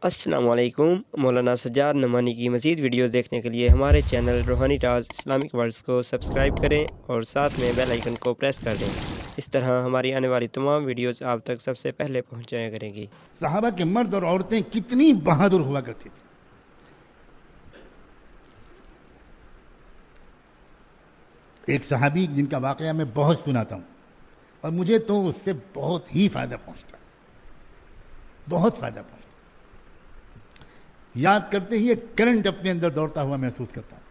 السلام علیکم۔ مولانا سجاد نعمانی کی مزید ویڈیوز دیکھنے کے لیے ہمارے چینل روحانی ٹاز اسلامک ورلڈز کو سبسکرائب کریں اور ساتھ میں بیل آئیکن کو پریس کر دیں۔ اس طرح ہماری آنے والی تمام ویڈیوز آپ تک سب سے پہلے پہنچ جایا کریں گی۔ صحابہ کے مرد اور عورتیں کتنی بہادر ہوا کرتی تھی۔ ایک صحابی جن کا واقعہ میں بہت سناتا ہوں اور مجھے تو اس سے بہت ہی فائدہ پہنچتا، بہت فائدہ پہنچتا، یاد کرتے ہی ایک کرنٹ اپنے اندر دوڑتا ہوا محسوس کرتا ہوں۔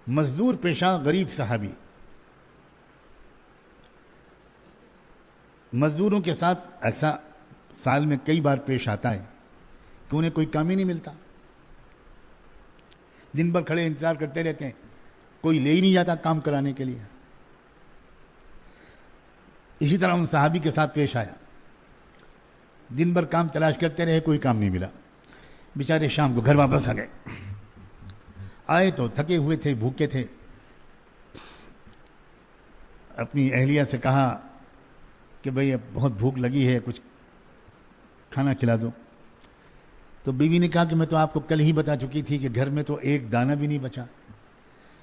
مزدور پیشہ غریب صحابی، مزدوروں کے ساتھ ایسا سال میں کئی بار پیش آتا ہے کہ انہیں کوئی کام ہی نہیں ملتا، دن بھر کھڑے انتظار کرتے رہتے ہیں، کوئی لے ہی نہیں جاتا کام کرانے کے لیے۔ اسی طرح ان صحابی کے ساتھ پیش آیا، دن بھر کام تلاش کرتے رہے، کوئی کام نہیں ملا، بیچارے شام کو گھر واپس آ گئے۔ آئے تو تھکے ہوئے تھے، بھوکے تھے، اپنی اہلیہ سے کہا کہ بھئی اب بہت بھوک لگی ہے، کچھ کھانا کھلا دو۔ تو بیوی نے کہا کہ میں تو آپ کو کل ہی بتا چکی تھی کہ گھر میں تو ایک دانہ بھی نہیں بچا،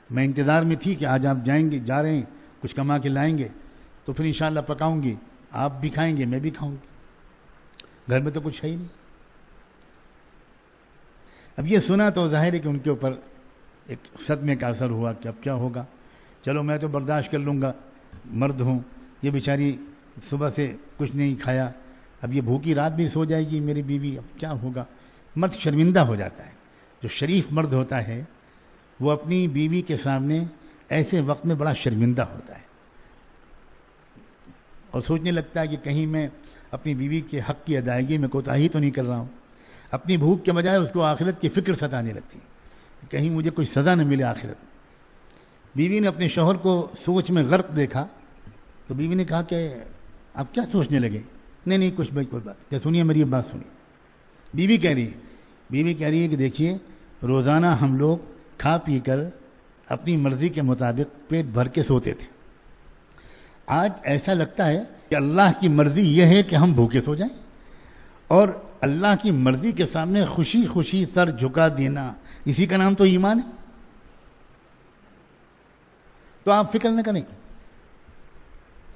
میں انتظار میں تھی کہ آج آپ جا رہے ہیں، کچھ کما کے لائیں گے تو پھر انشاءاللہ پکاؤں گی، آپ بھی کھائیں گے میں بھی کھاؤں گی، گھر میں تو کچھ ہے ہی نہیں۔ اب یہ سنا تو ظاہر ہے کہ ان کے اوپر ایک صدمے کا اثر ہوا کہ اب کیا ہوگا، چلو میں تو برداشت کر لوں گا، مرد ہوں، یہ بیچاری صبح سے کچھ نہیں کھایا، اب یہ بھوکی رات بھی سو جائے گی میری بیوی، اب کیا ہوگا۔ مرد شرمندہ ہو جاتا ہے، جو شریف مرد ہوتا ہے وہ اپنی بیوی کے سامنے ایسے وقت میں بڑا شرمندہ ہوتا ہے اور سوچنے لگتا ہے کہ کہیں میں اپنی بیوی کے حق کی ادائیگی میں کوتاہی تو نہیں کر رہا ہوں۔ اپنی بھوک کے بجائے اس کو آخرت کی فکر ستانے لگتی ہے، کہیں مجھے کوئی سزا نہ ملے آخرت میں۔ بیوی نے اپنے شوہر کو سوچ میں غرق دیکھا تو بیوی نے کہا کہ آپ کیا سوچنے لگے؟ نہیں کچھ بھائی کوئی بات، کیا سنیے میری بات سنیے۔ بیوی کہہ رہی ہے کہ دیکھیے روزانہ ہم لوگ کھا پی کر اپنی مرضی کے مطابق پیٹ بھر کے سوتے تھے، آج ایسا لگتا ہے کہ اللہ کی مرضی یہ ہے کہ ہم بھوکے سو جائیں، اور اللہ کی مرضی کے سامنے خوشی خوشی سر جھکا دینا، اسی کا نام تو ایمان ہے۔ تو آپ فکر نہ کریں،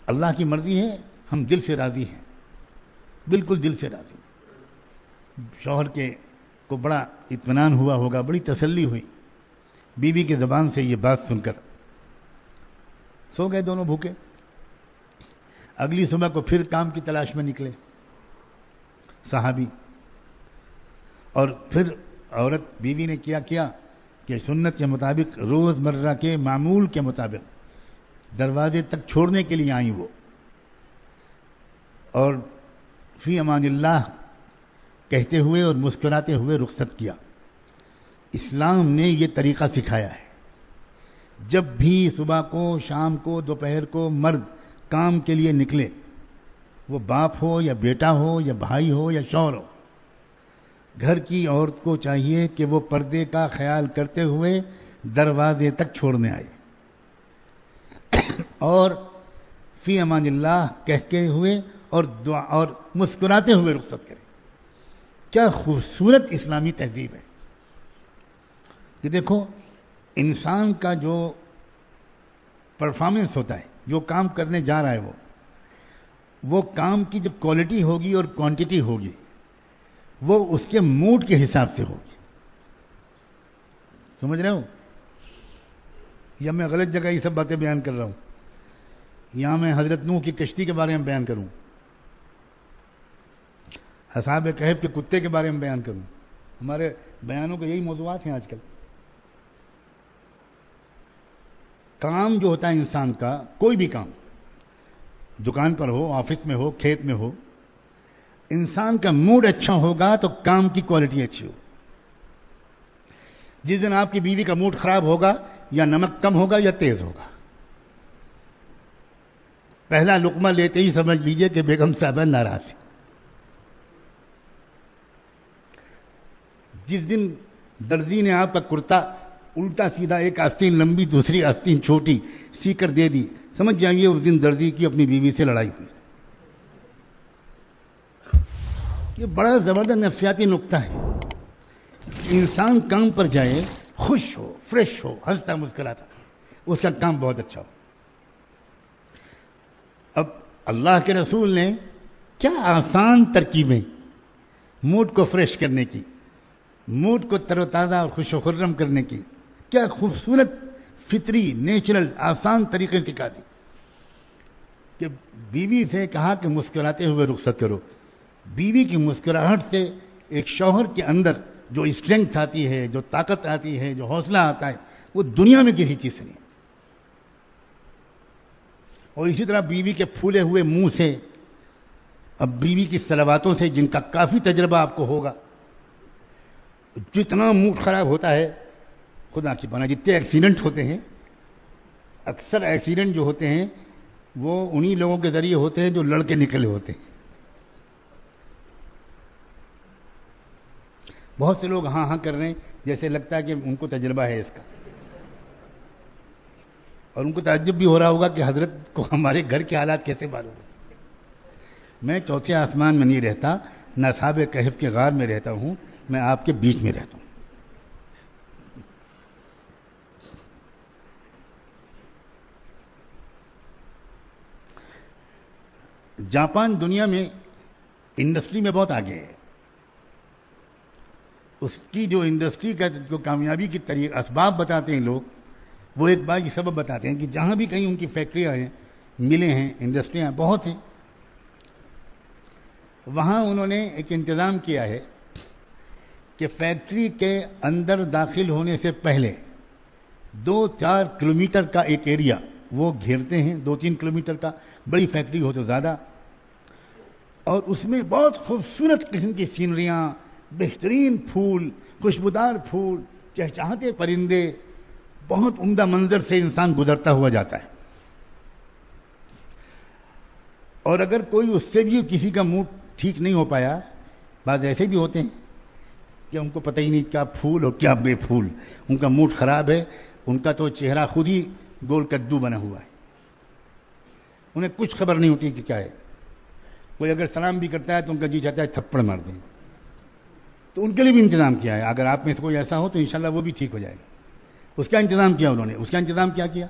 اللہ کی مرضی ہے، ہم دل سے راضی ہیں، بالکل دل سے راضی۔ شوہر کو بڑا اطمینان ہوا ہوگا، بڑی تسلی ہوئی بیوی کی زبان سے یہ بات سن کر۔ سو گئے دونوں بھوکے۔ اگلی صبح کو پھر کام کی تلاش میں نکلے صحابی، اور پھر عورت بیوی نے کیا کہ سنت کے مطابق روز مرہ کے معمول کے مطابق دروازے تک چھوڑنے کے لیے آئیں وہ، اور فی امان اللہ کہتے ہوئے اور مسکراتے ہوئے رخصت کیا۔ اسلام نے یہ طریقہ سکھایا ہے، جب بھی صبح کو، شام کو، دوپہر کو مرد کام کے لیے نکلے، وہ باپ ہو یا بیٹا ہو یا بھائی ہو یا شوہر ہو، گھر کی عورت کو چاہیے کہ وہ پردے کا خیال کرتے ہوئے دروازے تک چھوڑنے آئے اور فی امان اللہ کہتے ہوئے اور دعا اور مسکراتے ہوئے رخصت کرے۔ کیا خوبصورت اسلامی تہذیب ہے کہ دیکھو انسان کا جو پرفارمنس ہوتا ہے، جو کام کرنے جا رہا ہے وہ کام کی جو کوالٹی ہوگی اور کوانٹٹی ہوگی وہ اس کے موڈ کے حساب سے ہوگی۔ سمجھ رہے ہو یا میں غلط جگہ یہ سب باتیں بیان کر رہا ہوں؟ یہاں میں حضرت نوح کی کشتی کے بارے میں بیان کروں، اصحاب کہف کے کتے کے بارے میں بیان کروں؟ ہمارے بیانوں کے یہی موضوعات ہیں آج کل۔ کام جو ہوتا ہے انسان کا، کوئی بھی کام، دکان پر ہو، آفس میں ہو، کھیت میں ہو، انسان کا موڈ اچھا ہوگا تو کام کی کوالٹی اچھی ہو۔ جس دن آپ کی بیوی کا موڈ خراب ہوگا، یا نمک کم ہوگا یا تیز ہوگا، پہلا لقمہ لیتے ہی سمجھ لیجئے کہ بیگم صاحبہ ناراض ہے۔ جس دن درزی نے آپ کا کرتا الٹا سیدھا، ایک آستین لمبی دوسری آستین چھوٹی سی کر دے دی، سمجھ جائیے اس دن درزی کی اپنی بیوی سے لڑائی ہوئی۔ یہ بڑا زبردست نفسیاتی نقطہ ہے. انسان کام پر جائے خوش ہو، فریش ہو، ہنستا مسکراتا، اس کا کام بہت اچھا ہو. اب اللہ کے رسول نے کیا آسان ترکیبیں موڈ کو فریش کرنے کی، موڈ کو تر و تازہ اور خوش و خرم کرنے کی، کیا خوبصورت فطری نیچرل آسان طریقے سکھا دی کہ بیوی سے کہا کہ مسکراتے ہوئے رخصت کرو. بیوی کی مسکراہٹ سے ایک شوہر کے اندر جو اسٹرینتھ آتی ہے، جو طاقت آتی ہے، جو حوصلہ آتا ہے، وہ دنیا میں کسی چیز سے نہیں. اور اسی طرح بیوی کے پھولے ہوئے منہ سے، اب بیوی کی صلواتوں سے جن کا کافی تجربہ آپ کو ہوگا، جتنا موڈ خراب ہوتا ہے، خدا کی پناہ جتنے ایکسیڈنٹ ہوتے ہیں، اکثر ایکسیڈنٹ جو ہوتے ہیں وہ انہی لوگوں کے ذریعے ہوتے ہیں جو لڑکے نکلے ہوتے ہیں. بہت سے لوگ ہاں ہاں کر رہے ہیں جیسے لگتا ہے کہ ان کو تجربہ ہے اس کا، اور ان کو تعجب بھی ہو رہا ہوگا کہ حضرت کو ہمارے گھر کے حالات کیسے معلوم. میں چوتھے آسمان میں نہیں رہتا، نہ اصحاب کہف کے غار میں رہتا ہوں، میں آپ کے بیچ میں رہتا ہوں. جاپان دنیا میں انڈسٹری میں بہت آگے ہے. اس کی جو انڈسٹری کا جو کامیابی کی طریقہ اسباب بتاتے ہیں لوگ، وہ ایک بار یہ سبب بتاتے ہیں کہ جہاں بھی کہیں ان کی فیکٹریاں ہیں، ملیں ہیں، انڈسٹریاں بہت ہیں، وہاں انہوں نے ایک انتظام کیا ہے کہ فیکٹری کے اندر داخل ہونے سے پہلے 2-4 کلومیٹر کا ایک ایریا وہ گھیرتے ہیں، 2-3 کلومیٹر کا، بڑی فیکٹری ہو تو زیادہ، اور اس میں بہت خوبصورت قسم کی سینریاں، بہترین پھول، خوشبودار پھول، چہچہاتے پرندے، بہت عمدہ منظر سے انسان گزرتا ہوا جاتا ہے. اور اگر کوئی اس سے بھی کسی کا موڈ ٹھیک نہیں ہو پایا، بعض ایسے بھی ہوتے ہیں کہ ان کو پتہ ہی نہیں کیا پھول اور کیا بے پھول، ان کا موڈ خراب ہے، ان کا تو چہرہ خود ہی گول کدو بنا ہوا ہے، انہیں کچھ خبر نہیں ہوتی کہ کیا ہے. کوئی اگر سلام بھی کرتا ہے تو ان کا جی چاہتا ہے تھپڑ مار دیں. تو ان کے لیے بھی انتظام کیا ہے، اگر آپ میں سے کوئی ایسا ہو تو انشاءاللہ وہ بھی ٹھیک ہو جائے گا. اس کا انتظام کیا انہوں نے، اس کا انتظام کیا کیا،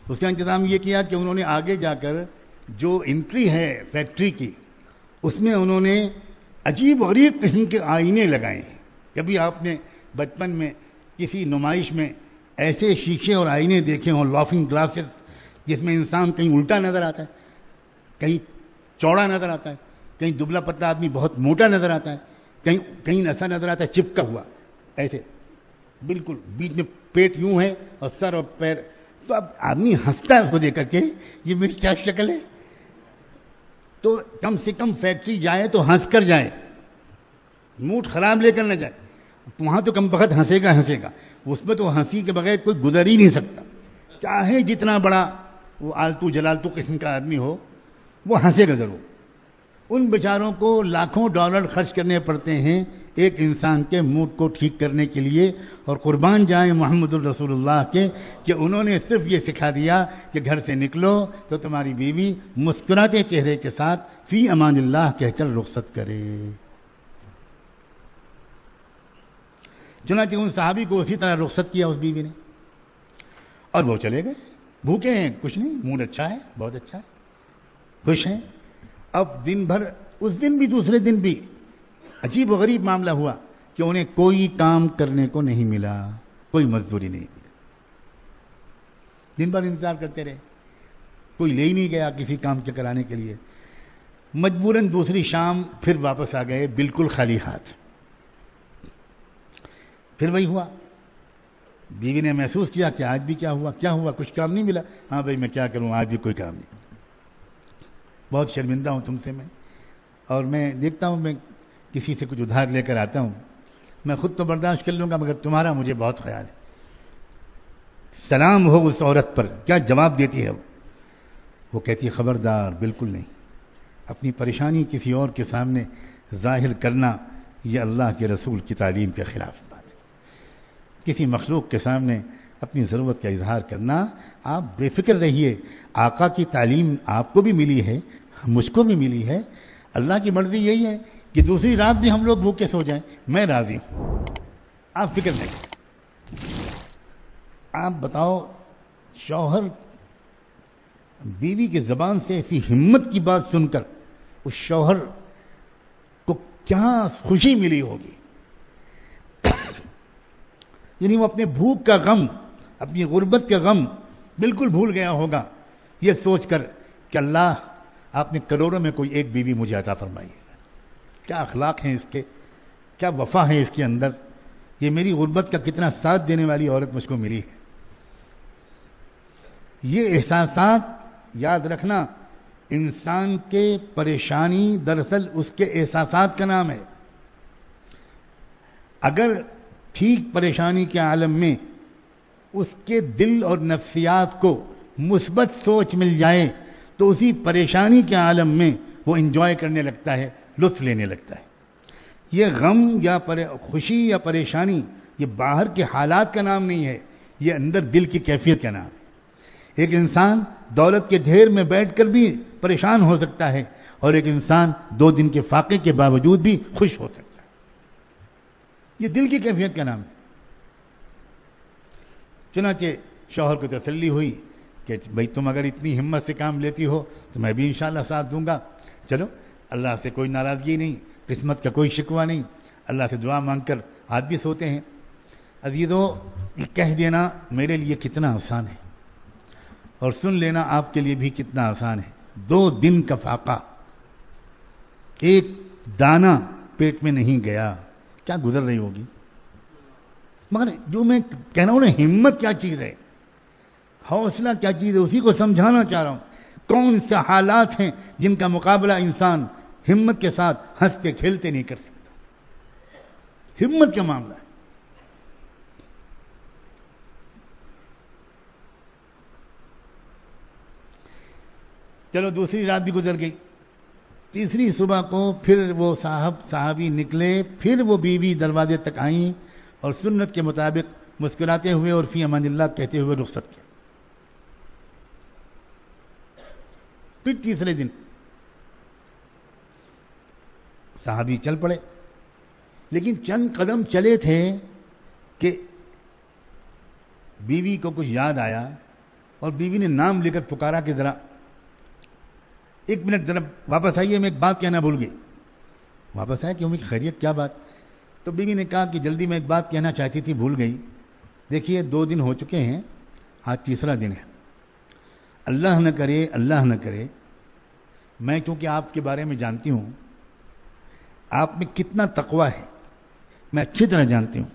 اس کا انتظام یہ کیا کہ انہوں نے آگے جا کر جو انٹری ہے فیکٹری کی، اس میں انہوں نے عجیب غریب قسم کے آئینے لگائے ہیں. کبھی آپ نے بچپن میں کسی نمائش میں ایسے شیشے اور آئینے دیکھے ہوں، لافنگ گلاسز، جس میں انسان کہیں الٹا نظر آتا ہے، کہیں چوڑا نظر آتا ہے، کہیں دبلا پتلا آدمی بہت موٹا نظر آتا ہے، کہیں ایسا نظر آتا ہے چپکا ہوا، ایسے بالکل بیچ میں پیٹ یوں ہے اور سر اور پیر. تو اب آدمی ہنستا ہے اس کو دیکھ کر کے، یہ میری کیا شکل ہے. تو کم سے کم فیکٹری جائے تو ہنس کر جائے، موڈ خراب لے کر نہ جائے. وہاں تو کم بخت ہنسے گا، اس میں تو ہنسی کے بغیر کوئی گزر ہی نہیں سکتا. چاہے جتنا بڑا وہ آلتو جلالتو قسم کا آدمی ہو، وہ ہنسے گا ضرور. ان بیچاروں کو لاکھوں ڈالر خرچ کرنے پڑتے ہیں ایک انسان کے موڈ کو ٹھیک کرنے کے لیے، اور قربان جائیں محمد الرسول اللہ کے کہ انہوں نے صرف یہ سکھا دیا کہ گھر سے نکلو تو تمہاری بیوی مسکراتے چہرے کے ساتھ فی امان اللہ کہہ کر رخصت کرے. چنانچہ ان صحابی کو اسی طرح رخصت کیا اس بیوی نے، اور وہ چلے گئے. بھوکے ہیں، کچھ نہیں، موڈ اچھا ہے، بہت اچھا ہے، خوش ہیں. اب دن بھر، اس دن بھی دوسرے دن بھی عجیب و غریب معاملہ ہوا کہ انہیں کوئی کام کرنے کو نہیں ملا، کوئی مزدوری نہیں ملی. دن بھر انتظار کرتے رہے، کوئی لے ہی نہیں گیا کسی کام کے کرانے کے لیے. مجبوراً دوسری شام پھر واپس آ گئے بالکل خالی ہاتھ. پھر وہی ہوا. بیوی نے محسوس کیا کہ آج بھی کیا ہوا، کچھ کام نہیں ملا. ہاں بھائی میں کیا کروں، آج بھی کوئی کام نہیں. بہت شرمندہ ہوں تم سے میں، اور میں دیکھتا ہوں میں کسی سے کچھ ادھار لے کر آتا ہوں، میں خود تو برداشت کر لوں گا مگر تمہارا مجھے بہت خیال ہے. سلام ہو اس عورت پر، کیا جواب دیتی ہے وہ کہتی ہے خبردار، بالکل نہیں. اپنی پریشانی کسی اور کے سامنے ظاہر کرنا یہ اللہ کے رسول کی تعلیم کے خلاف بات ہے. کسی مخلوق کے سامنے اپنی ضرورت کا اظہار کرنا، آپ بے فکر رہیے. آقا کی تعلیم آپ کو بھی ملی ہے، مجھ کو بھی ملی ہے. اللہ کی مرضی یہی ہے کہ دوسری رات بھی ہم لوگ بھوکے سو جائیں، میں راضی ہوں، آپ فکر نہیں کریں۔ آپ بتاؤ، شوہر بیوی کی زبان سے ایسی ہمت کی بات سن کر اس شوہر کو کیا خوشی ملی ہوگی، یعنی وہ اپنے بھوک کا غم، اپنی غربت کا غم بالکل بھول گیا ہوگا، یہ سوچ کر کہ اللہ آپ نے کروڑوں میں کوئی ایک بیوی مجھے عطا فرمائی ہے۔ کیا اخلاق ہیں اس کے، کیا وفا ہے اس کے اندر، یہ میری غربت کا کتنا ساتھ دینے والی عورت مجھ کو ملی ہے۔ یہ احساسات یاد رکھنا، انسان کے پریشانی دراصل اس کے احساسات کا نام ہے۔ اگر ٹھیک پریشانی کے عالم میں اس کے دل اور نفسیات کو مثبت سوچ مل جائے تو اسی پریشانی کے عالم میں وہ انجوائے کرنے لگتا ہے، لطف لینے لگتا ہے۔ یہ غم یا خوشی یا پریشانی یہ باہر کے حالات کا نام نہیں ہے، یہ اندر دل کی کیفیت کا نام ہے۔ ایک انسان دولت کے ڈھیر میں بیٹھ کر بھی پریشان ہو سکتا ہے اور ایک انسان 2 دن کے فاقے کے باوجود بھی خوش ہو سکتا ہے، یہ دل کی کیفیت کا نام ہے۔ چنانچہ شوہر کو تسلی ہوئی کہ بھئی تم اگر اتنی ہمت سے کام لیتی ہو تو میں بھی انشاءاللہ ساتھ دوں گا، چلو اللہ سے کوئی ناراضگی نہیں، قسمت کا کوئی شکوہ نہیں، اللہ سے دعا مانگ کر ہاتھ بھی سوتے ہیں۔ عزیزو، یہ کہہ دینا میرے لیے کتنا آسان ہے اور سن لینا آپ کے لیے بھی کتنا آسان ہے۔ 2 دن کا فاقہ، ایک دانہ پیٹ میں نہیں گیا، کیا گزر رہی ہوگی؟ مگر جو میں کہہ رہا ہوں نا، ہمت کیا چیز ہے، حوصلہ کیا چیز ہے، اسی کو سمجھانا چاہ رہا ہوں۔ کون سے حالات ہیں جن کا مقابلہ انسان ہمت کے ساتھ ہنستے کھیلتے نہیں کر سکتا، ہمت کا معاملہ ہے۔ چلو دوسری رات بھی گزر گئی، تیسری صبح کو پھر وہ صحابی نکلے، پھر وہ بیوی دروازے تک آئیں اور سنت کے مطابق مسکراتے ہوئے اور فی امان اللہ کہتے ہوئے رخصت کیا۔ پھر تیسرے دن صحابی چل پڑے، لیکن چند قدم چلے تھے کہ بیوی کو کچھ یاد آیا اور بیوی نے نام لے کر پکارا کہ ذرا 1 منٹ ذرا واپس آئیے، میں ایک بات کہنا بھول گئی۔ واپس آئے کہ امی خیریت، کیا بات؟ تو بیوی نے کہا کہ جلدی میں ایک بات کہنا چاہتی تھی، بھول گئی۔ دیکھیے 2 دن ہو چکے ہیں، آج تیسرا دن ہے، اللہ نہ کرے میں چونکہ آپ کے بارے میں جانتی ہوں آپ میں کتنا تقوی ہے، میں اچھی طرح جانتی ہوں،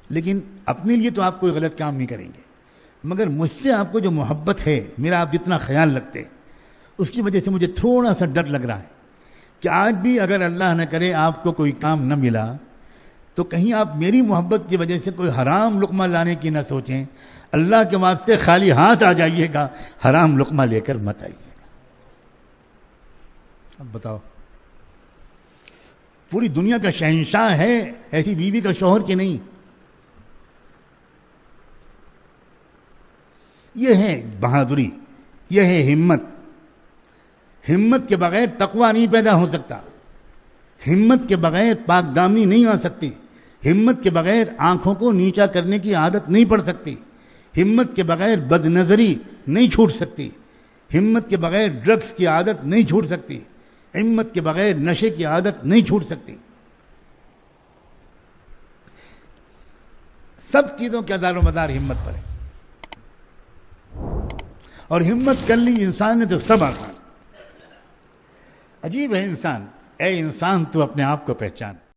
لیکن اپنے لیے تو آپ کوئی غلط کام نہیں کریں گے، مگر مجھ سے آپ کو جو محبت ہے، میرا آپ جتنا خیال رکھتے، اس کی وجہ سے مجھے تھوڑا سا ڈر لگ رہا ہے کہ آج بھی اگر اللہ نہ کرے آپ کو کوئی کام نہ ملا تو کہیں آپ میری محبت کی وجہ سے کوئی حرام لقمہ لانے کی نہ سوچیں۔ اللہ کے واسطے خالی ہاتھ آ جائیے گا، حرام لقمہ لے کر مت آئیے گا۔ اب بتاؤ، پوری دنیا کا شہنشاہ ہے ایسی بیوی کا شوہر کہ نہیں؟ یہ ہے بہادری، یہ ہے ہمت۔ ہمت کے بغیر تقوی نہیں پیدا ہو سکتا، ہمت کے بغیر پاک دامنی نہیں آ سکتی، ہمت کے بغیر آنکھوں کو نیچا کرنے کی عادت نہیں پڑ سکتی، ہمت کے بغیر بد نظری نہیں چھوٹ سکتی، ہمت کے بغیر ڈرگز کی عادت نہیں چھوٹ سکتی، ہمت کے بغیر نشے کی عادت نہیں چھوٹ سکتی۔ سب چیزوں کا دار و مدار ہمت پر ہے، اور ہمت کر لی انسان نے تو سب آسان۔ عجیب ہے انسان، اے انسان تو اپنے آپ کو پہچان۔